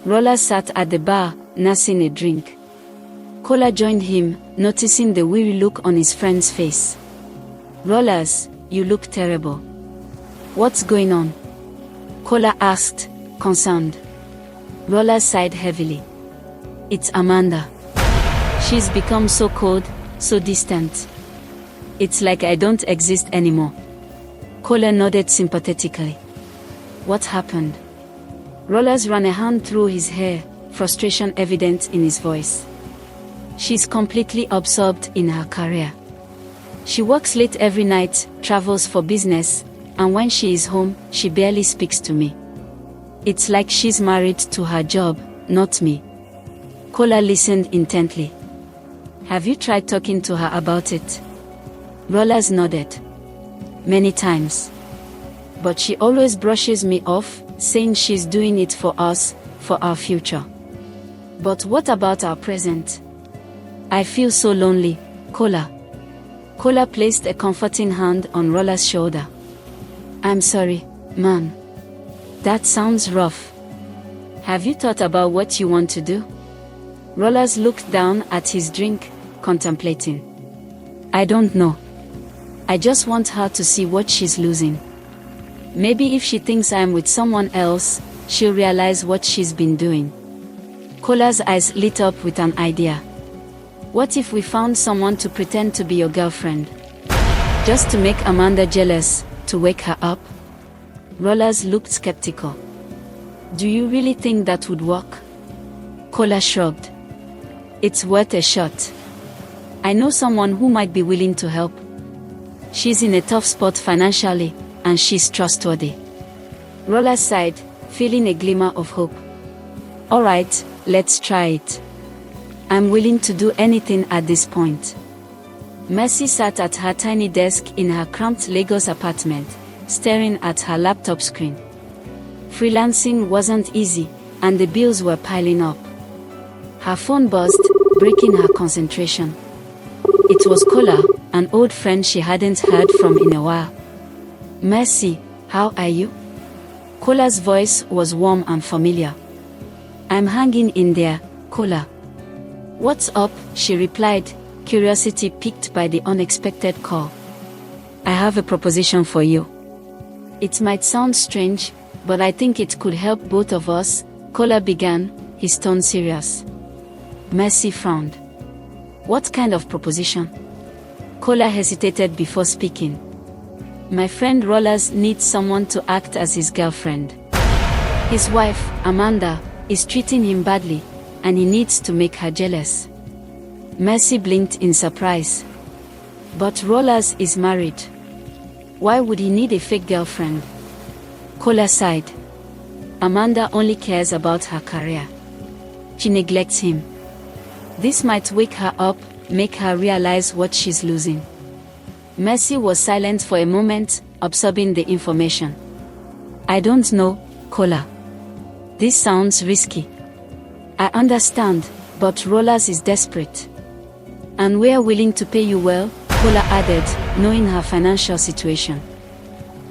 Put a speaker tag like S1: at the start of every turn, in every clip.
S1: Rollas sat at the bar, nursing a drink. Kola joined him, noticing the weary look on his friend's face. Rollas, you look terrible. What's going on? Kola asked, concerned. Rollas sighed heavily. It's Amanda. She's become so cold, so distant. It's like I don't exist anymore. Kola nodded sympathetically. What happened? Rollas ran a hand through his hair, frustration evident in his voice. She's completely absorbed in her career. She works late every night, travels for business, and when she is home, she barely speaks to me. It's like she's married to her job, not me. Kola listened intently. Have you tried talking to her about it? Rollas nodded. Many times. But she always brushes me off, saying she's doing it for us, for our future. But what about our present? I feel so lonely, Kola. Kola placed a comforting hand on Rollas' shoulder. I'm sorry, man. That sounds rough. Have you thought about what you want to do? Rollas looked down at his drink, contemplating. I don't know. I just want her to see what she's losing. Maybe if she thinks I'm with someone else, she'll realize what she's been doing. Kola's eyes lit up with an idea. What if we found someone to pretend to be your girlfriend? Just to make Amanda jealous, to wake her up? Rollas looked skeptical. Do you really think that would work? Kola shrugged. It's worth a shot. I know someone who might be willing to help. She's in a tough spot financially, and she's trustworthy. Rollas sighed, feeling a glimmer of hope. Alright, let's try it. I'm willing to do anything at this point. Mercy sat at her tiny desk in her cramped Lagos apartment, staring at her laptop screen. Freelancing wasn't easy, and the bills were piling up. Her phone buzzed, breaking her concentration. It was Kola, an old friend she hadn't heard from in a while. Mercy, how are you? Kola's voice was warm and familiar. I'm hanging in there, Kola. What's up? She replied, curiosity piqued by the unexpected call. I have a proposition for you. It might sound strange, but I think it could help both of us, Kola began, his tone serious. Mercy frowned. What kind of proposition? Kola hesitated before speaking. My friend Rollas needs someone to act as his girlfriend. His wife, Amanda, is treating him badly, and he needs to make her jealous. Mercy blinked in surprise. But Rollas is married. Why would he need a fake girlfriend? Kola sighed. Amanda only cares about her career. She neglects him. This might wake her up, make her realize what she's losing. Mercy was silent for a moment, absorbing the information. I don't know, Kola. This sounds risky. I understand, but Rollas is desperate. And we're willing to pay you well, Kola added, knowing her financial situation.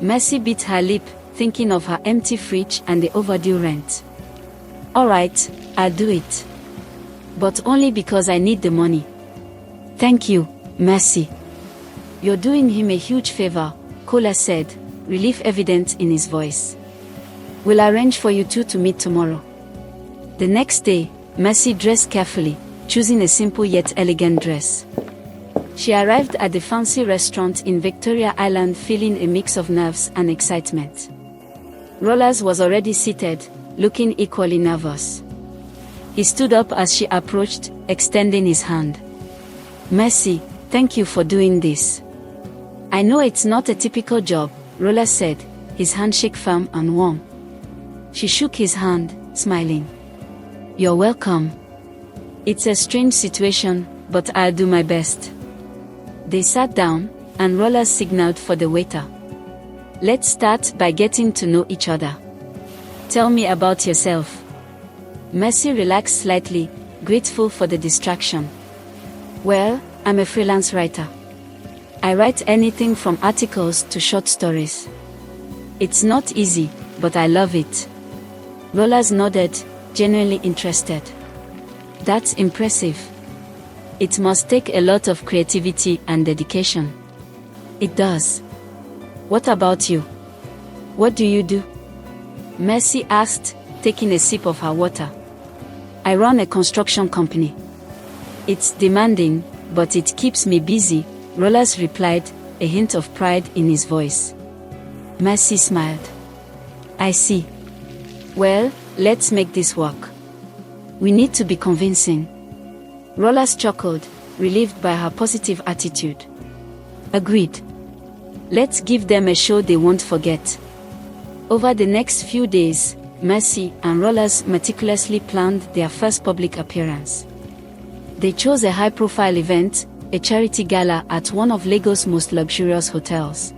S1: Mercy bit her lip, thinking of her empty fridge and the overdue rent. Alright, I'll do it. But only because I need the money. Thank you, Mercy. You're doing him a huge favor, Kola said, relief evident in his voice. We'll arrange for you two to meet tomorrow. The next day, Mercy dressed carefully, choosing a simple yet elegant dress. She arrived at the fancy restaurant in Victoria Island feeling a mix of nerves and excitement. Rollas was already seated, looking equally nervous. He stood up as she approached, extending his hand. Mercy, thank you for doing this. I know it's not a typical job, Rollas said, his handshake firm and warm. She shook his hand, smiling. You're welcome. It's a strange situation, but I'll do my best. They sat down, and Rollas signaled for the waiter. Let's start by getting to know each other. Tell me about yourself. Mercy relaxed slightly, grateful for the distraction. Well, I'm a freelance writer. I write anything from articles to short stories. It's not easy, but I love it. Rollas nodded, genuinely interested. That's impressive. It must take a lot of creativity and dedication. It does. What about you? What do you do? Mercy asked, taking a sip of her water. I run a construction company. It's demanding, but it keeps me busy, Rollas replied, a hint of pride in his voice. Mercy smiled. I see. Well, let's make this work. We need to be convincing. Rollas chuckled, relieved by her positive attitude. Agreed. Let's give them a show they won't forget. Over the next few days, Mercy and Rollas meticulously planned their first public appearance. They chose a high-profile event, a charity gala at one of Lagos' most luxurious hotels.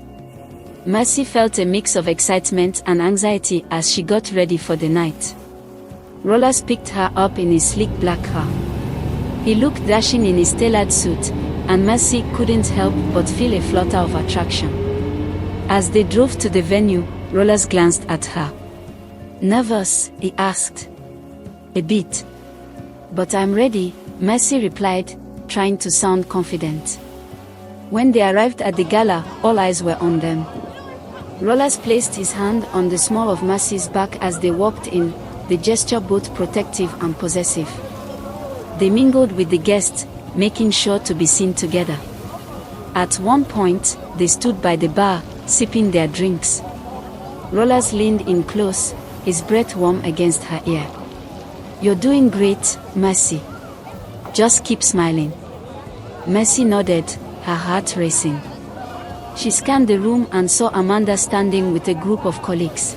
S1: Mercy felt a mix of excitement and anxiety as she got ready for the night. Rollas picked her up in his sleek black car. He looked dashing in his tailored suit, and Mercy couldn't help but feel a flutter of attraction. As they drove to the venue, Rollas glanced at her. Nervous? He asked. A bit. But I'm ready, Mercy replied, trying to sound confident. When they arrived at the gala, all eyes were on them. Rollas placed his hand on the small of Mercy's back as they walked in, the gesture both protective and possessive. They mingled with the guests, making sure to be seen together. At one point, they stood by the bar, sipping their drinks. Rollas leaned in close, his breath warm against her ear. You're doing great, Mercy. Just keep smiling. Mercy nodded, her heart racing. She scanned the room and saw Amanda standing with a group of colleagues.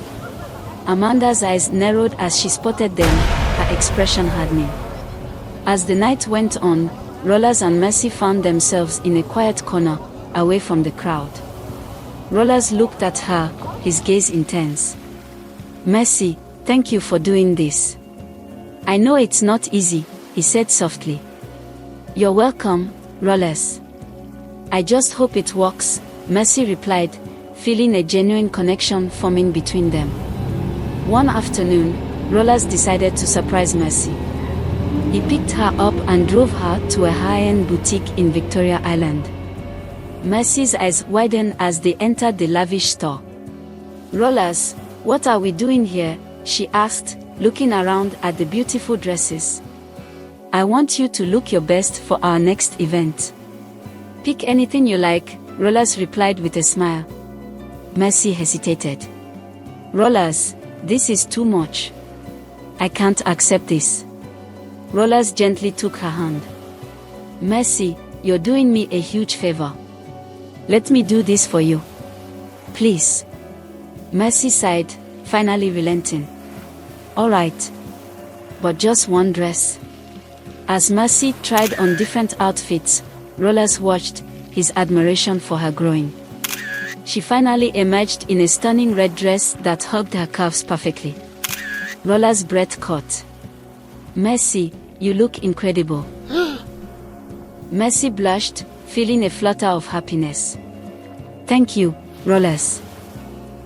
S1: Amanda's eyes narrowed as she spotted them, her expression hardening. As the night went on, Rollas and Mercy found themselves in a quiet corner, away from the crowd. Rollas looked at her, his gaze intense. Mercy, thank you for doing this. I know it's not easy, he said softly. You're welcome, Rollas. I just hope it works, Mercy replied, feeling a genuine connection forming between them. One afternoon, Rollas decided to surprise Mercy. He picked her up and drove her to a high-end boutique in Victoria Island. Mercy's eyes widened as they entered the lavish store. Rollas, what are we doing here? She asked, looking around at the beautiful dresses. I want you to look your best for our next event. Pick anything you like, Rollas replied with a smile. Mercy hesitated. Rollas, this is too much. I can't accept this. Rollas gently took her hand. Mercy, you're doing me a huge favor. Let me do this for you. Please. Mercy sighed, finally relenting. All right. But just one dress. As Mercy tried on different outfits, Rollas watched, his admiration for her growing. She finally emerged in a stunning red dress that hugged her calves perfectly. Rollas' breath caught. Mercy, you look incredible. Mercy blushed, feeling a flutter of happiness. Thank you, Rollas.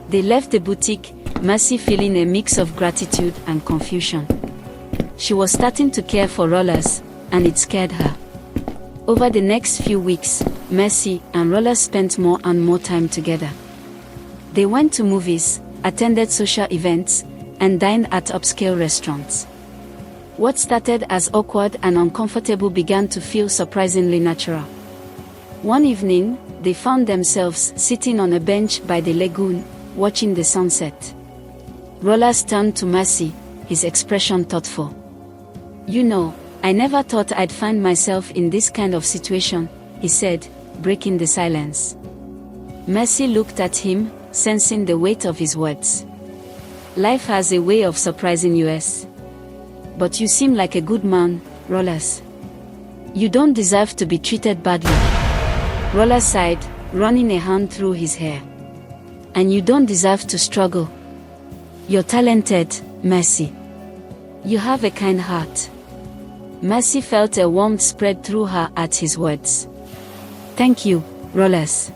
S1: They left the boutique, Mercy feeling a mix of gratitude and confusion. She was starting to care for Rollas, and it scared her. Over the next few weeks, Mercy and Rollas spent more and more time together. They went to movies, attended social events, and dined at upscale restaurants. What started as awkward and uncomfortable began to feel surprisingly natural. One evening, they found themselves sitting on a bench by the lagoon, watching the sunset. Rollas turned to Mercy, his expression thoughtful. You know, I never thought I'd find myself in this kind of situation, he said, breaking the silence. Mercy looked at him, sensing the weight of his words. Life has a way of surprising us. But you seem like a good man, Rollas. You don't deserve to be treated badly. Rollas sighed, running a hand through his hair. And you don't deserve to struggle. You're talented, Mercy. You have a kind heart. Mercy felt a warmth spread through her at his words. Thank you, Rollas.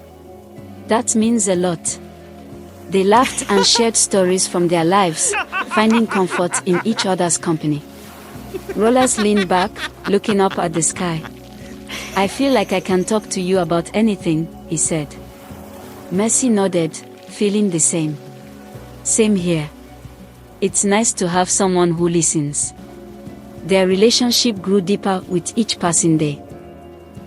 S1: That means a lot. They laughed and shared stories from their lives, finding comfort in each other's company. Rollas leaned back, looking up at the sky. I feel like I can talk to you about anything, he said. Mercy nodded, feeling the same. Same here. It's nice to have someone who listens. Their relationship grew deeper with each passing day.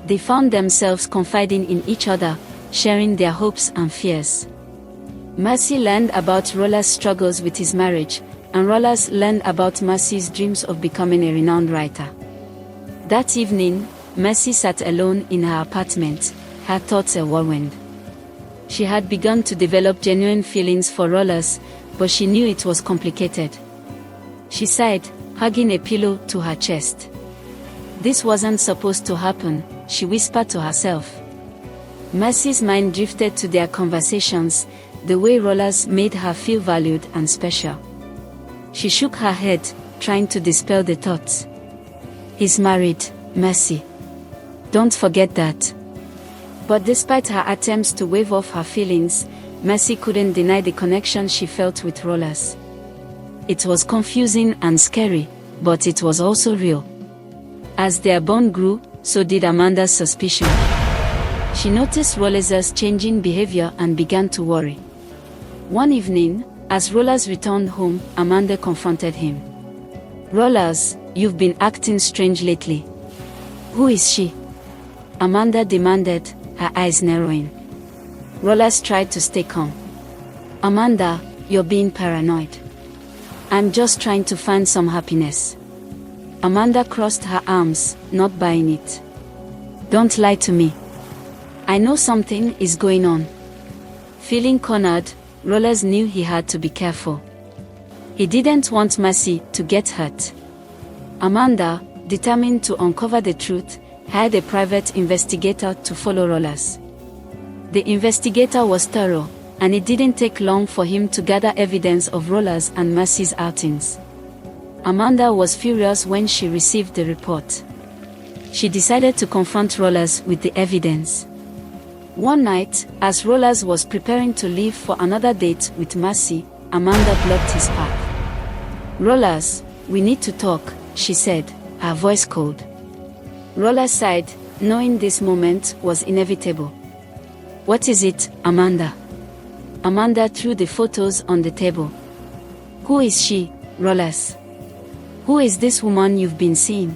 S1: They found themselves confiding in each other, sharing their hopes and fears. Mercy learned about Rollas' struggles with his marriage, and Rollas learned about Mercy's dreams of becoming a renowned writer. That evening, Mercy sat alone in her apartment, her thoughts a whirlwind. She had begun to develop genuine feelings for Rollas, but she knew it was complicated. She sighed, hugging a pillow to her chest. This wasn't supposed to happen, she whispered to herself. Mercy's mind drifted to their conversations, the way Rollas made her feel valued and special. She shook her head, trying to dispel the thoughts. He's married, Mercy. Don't forget that. But despite her attempts to wave off her feelings, Mercy couldn't deny the connection she felt with Rollas. It was confusing and scary, but it was also real. As their bond grew, so did Amanda's suspicion. She noticed Rollas's changing behavior and began to worry. One evening, as Rollas returned home, Amanda confronted him. Rollas, you've been acting strange lately. Who is she? Amanda demanded, her eyes narrowing. Rollas tried to stay calm. Amanda, you're being paranoid. I'm just trying to find some happiness. Amanda crossed her arms, not buying it. Don't lie to me. I know something is going on. Feeling cornered, Rollas knew he had to be careful. He didn't want Mercy to get hurt. Amanda, determined to uncover the truth, hired a private investigator to follow Rollas. The investigator was thorough, and it didn't take long for him to gather evidence of Rollas and Mercy's outings. Amanda was furious when she received the report. She decided to confront Rollas with the evidence. One night, as Rollas was preparing to leave for another date with Mercy, Amanda blocked his path. Rollas, we need to talk, she said, her voice cold. Rollas sighed, knowing this moment was inevitable. What is it, Amanda? Amanda threw the photos on the table. Who is she, Rollas? Who is this woman you've been seeing?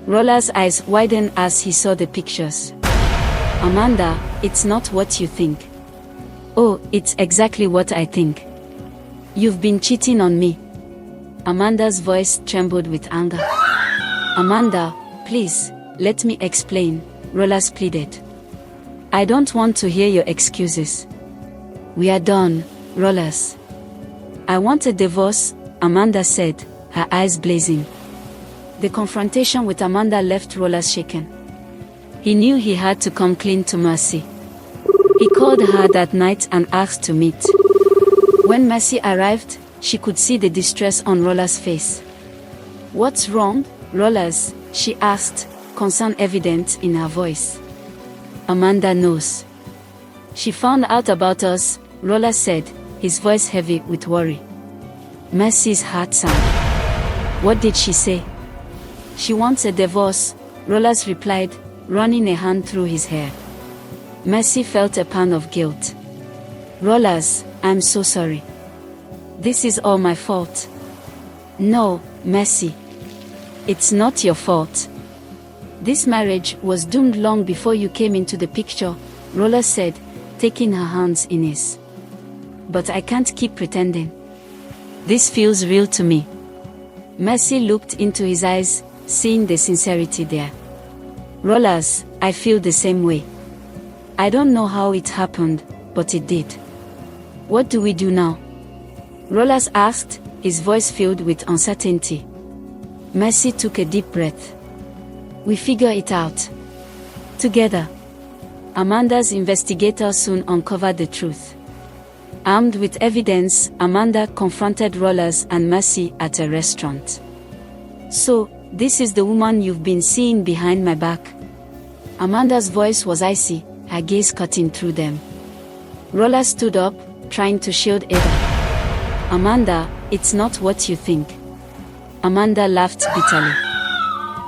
S1: Rollas' eyes widened as he saw the pictures. Amanda, it's not what you think. Oh, it's exactly what I think. You've been cheating on me. Amanda's voice trembled with anger. Amanda, please, let me explain, Rollas pleaded. I don't want to hear your excuses. We are done, Rollas. I want a divorce, Amanda said, her eyes blazing. The confrontation with Amanda left Rollas shaken. He knew he had to come clean to Mercy. He called her that night and asked to meet. When Mercy arrived, she could see the distress on Rollas' face. What's wrong, Rollas? She asked, concern evident in her voice. Amanda knows. She found out about us, Rollas said, his voice heavy with worry. Mercy's heart sank. What did she say? She wants a divorce, Rollas replied, running a hand through his hair. Mercy felt a pang of guilt. Rollas, I'm so sorry. This is all my fault. No, Mercy. It's not your fault. This marriage was doomed long before you came into the picture, Rollas said, taking her hands in his. But I can't keep pretending. This feels real to me. Mercy looked into his eyes, seeing the sincerity there. Rollas, I feel the same way. I don't know how it happened, but it did. What do we do now? Rollas asked, his voice filled with uncertainty. Mercy took a deep breath. We figure it out. Together. Amanda's investigator soon uncovered the truth. Armed with evidence, Amanda confronted Rollas and Mercy at a restaurant. So, this is the woman you've been seeing behind my back. Amanda's voice was icy, her gaze cutting through them. Rollas stood up, trying to shield Ada. Amanda, it's not what you think. Amanda laughed bitterly.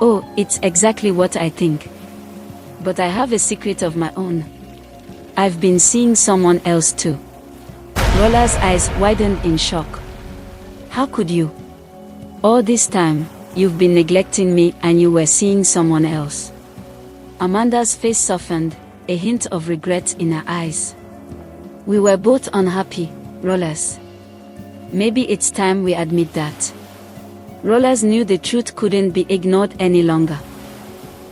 S1: Oh, it's exactly what I think. But I have a secret of my own. I've been seeing someone else too. Rollas' eyes widened in shock. How could you? All this time, you've been neglecting me and you were seeing someone else. Amanda's face softened, a hint of regret in her eyes. We were both unhappy, Rollas. Maybe it's time we admit that. Rollas knew the truth couldn't be ignored any longer.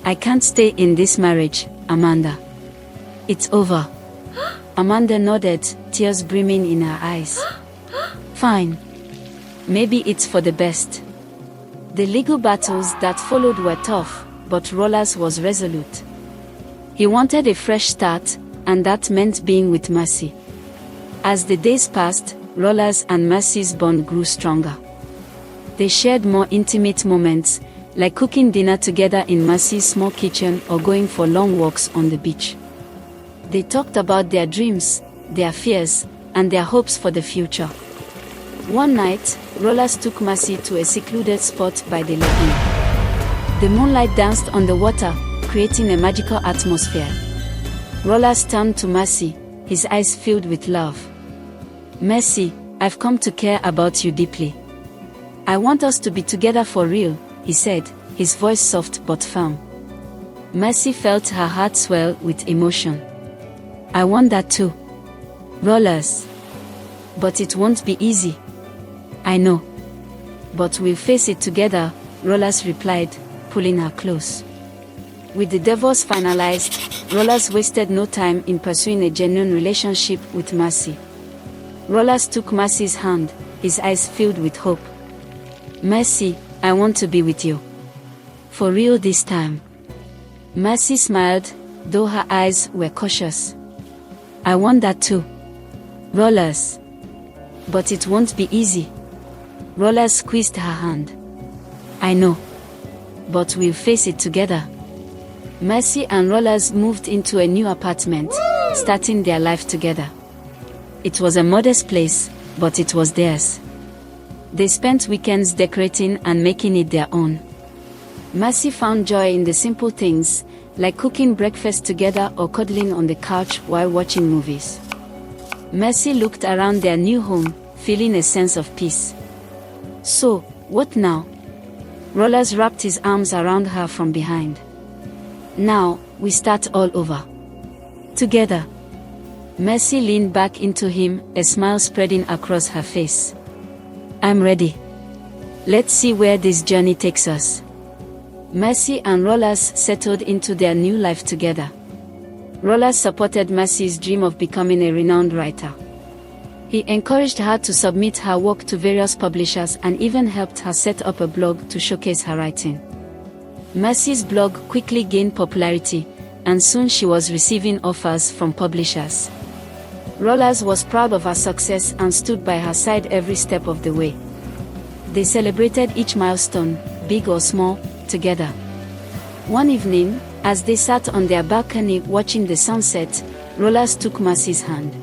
S1: I can't stay in this marriage, Amanda. It's over. Amanda nodded, tears brimming in her eyes. Fine. Maybe it's for the best. The legal battles that followed were tough, but Rollas was resolute. He wanted a fresh start, and that meant being with Mercy. As the days passed, Rollas and Mercy's bond grew stronger. They shared more intimate moments, like cooking dinner together in Mercy's small kitchen or going for long walks on the beach. They talked about their dreams, their fears, and their hopes for the future. One night, Rollas took Mercy to a secluded spot by the lagoon. The moonlight danced on the water, creating a magical atmosphere. Rollas turned to Mercy, his eyes filled with love. Mercy, I've come to care about you deeply. I want us to be together for real, he said, his voice soft but firm. Mercy felt her heart swell with emotion. I want that too. Rollas. But it won't be easy. I know. But we'll face it together, Rollas replied, pulling her close. With the divorce finalized, Rollas wasted no time in pursuing a genuine relationship with Mercy. Rollas took Mercy's hand, his eyes filled with hope. Mercy, I want to be with you. For real this time. Mercy smiled, though her eyes were cautious. I want that too. Rollas. But it won't be easy. Rollas squeezed her hand. I know. But we'll face it together. Mercy and Rollas moved into a new apartment, starting their life together. It was a modest place, but it was theirs. They spent weekends decorating and making it their own. Mercy found joy in the simple things, like cooking breakfast together or cuddling on the couch while watching movies. Mercy looked around their new home, feeling a sense of peace. So, what now? Rollas wrapped his arms around her from behind. Now, we start all over. Together. Mercy leaned back into him, a smile spreading across her face. I'm ready. Let's see where this journey takes us. Mercy and Rollas settled into their new life together. Rollas supported Mercy's dream of becoming a renowned writer. He encouraged her to submit her work to various publishers and even helped her set up a blog to showcase her writing. Mercy's blog quickly gained popularity, and soon she was receiving offers from publishers. Rollas was proud of her success and stood by her side every step of the way. They celebrated each milestone, big or small, together. One evening, as they sat on their balcony watching the sunset, Rollas took Mercy's hand.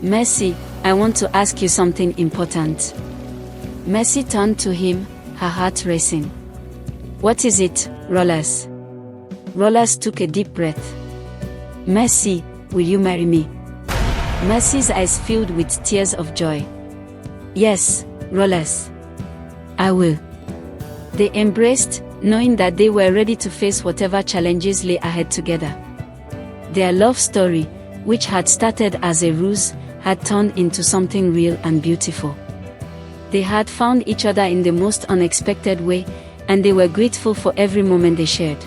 S1: Mercy, I want to ask you something important. Mercy turned to him, her heart racing. What is it, Rollas? Rollas took a deep breath. Mercy, will you marry me? Mercy's eyes filled with tears of joy. Yes, Rollas. I will. They embraced, knowing that they were ready to face whatever challenges lay ahead together. Their love story, which had started as a ruse, had turned into something real and beautiful. They had found each other in the most unexpected way, and they were grateful for every moment they shared.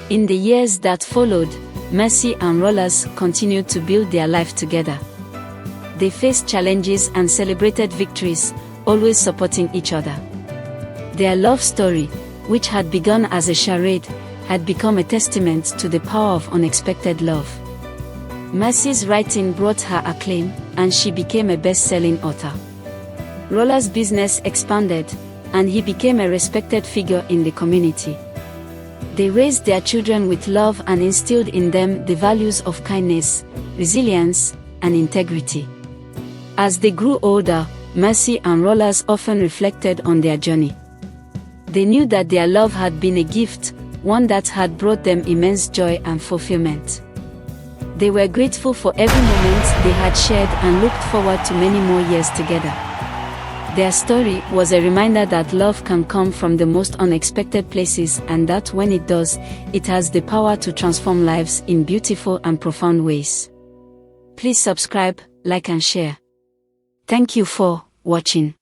S1: In the years that followed, Mercy and Rollas continued to build their life together. They faced challenges and celebrated victories, always supporting each other. Their love story, which had begun as a charade, had become a testament to the power of unexpected love. Mercy's writing brought her acclaim, and she became a best-selling author. Rollas' business expanded, and he became a respected figure in the community. They raised their children with love and instilled in them the values of kindness, resilience, and integrity. As they grew older, Mercy and Rollas often reflected on their journey. They knew that their love had been a gift, one that had brought them immense joy and fulfillment. They were grateful for every moment they had shared and looked forward to many more years together. Their story was a reminder that love can come from the most unexpected places, and that when it does, it has the power to transform lives in beautiful and profound ways. Please subscribe, like and share. Thank you for watching.